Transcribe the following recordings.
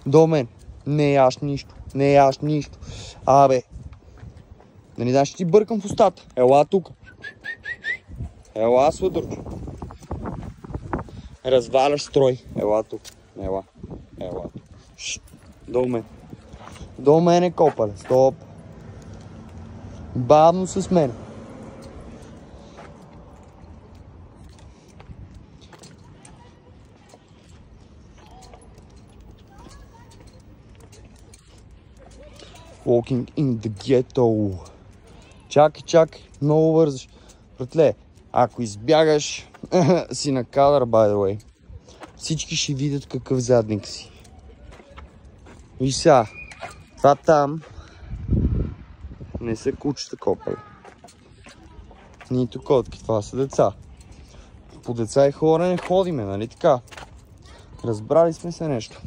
До мен. Не яш нищо. Не яш нищо. Абе. Да не знаеш, че ти бъркам в устата. Ела тук. Ела, сладърчо. Разваляш строй. Ела тук. Ела. Ела тук. До мен. До мене, копале. Стоп. Бавно с мен. Walking in the ghetto. Чакай. Много бързаш. Братле, ако избягаш, си на кадър, by the way. Всички ще видят какъв задник си. Виж сега. Това там не са кучета, копале. Нито котки, това са деца. По деца и хора не ходиме, нали така? Разбрали сме се нещо.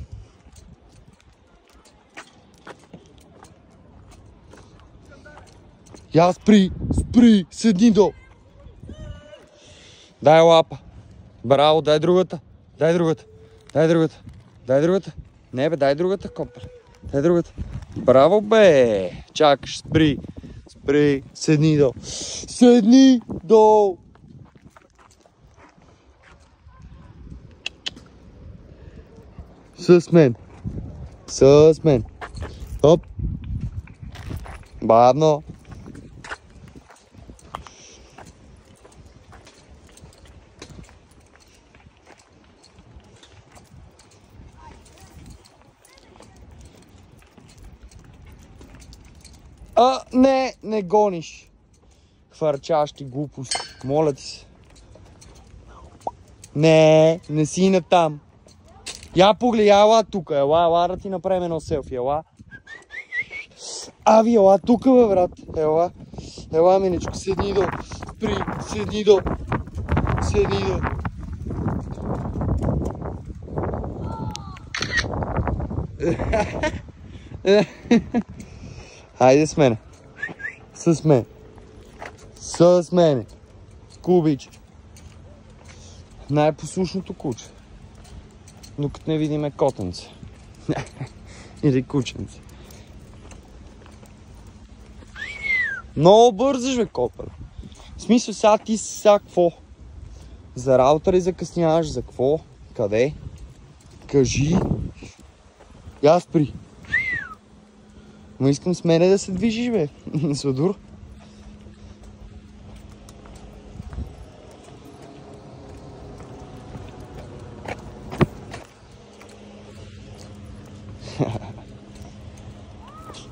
Я спри, седни долу. Дай лапа. Браво, дай другата. Не бе, дай другата, копале. Дай другата. Браво, бе. Чакаш, спри, седни долу. С мен. Оп. Бавно. Не гониш. Хвърчащи глупости. Моля ти се. Не си на там. Я погледай, ела тук. Ела да ти направим едно селфи. Ела. Ави, ела тук, бе, брат. Ела, минечко. Седни долу. Седни долу. Хайде с мене. С мене. Кубиче. Най-послушното куче. Докато не видиме котенце. Или кученце. Много бързаш, бе, копале. В смисъл, сега ти сега какво? За работа ли закъсняваш? За какво? Къде? Кажи. Я спри. Но искам с мене да се движиш, бе. Сладур.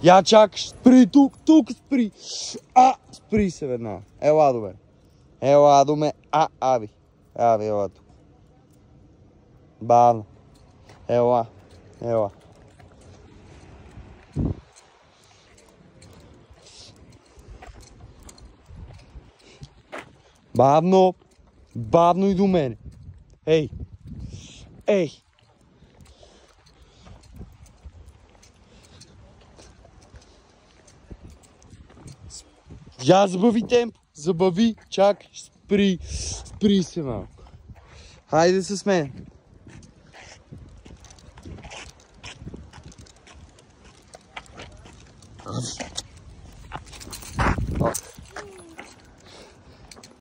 Я чакаш, спри тук спри. Спри се веднага. Ела до мен. Ави, ела тук. Бавно. Ела. Бавно и до мене. Ей. Я забави темпо. Чакай, спри се малко. Хайде с мен.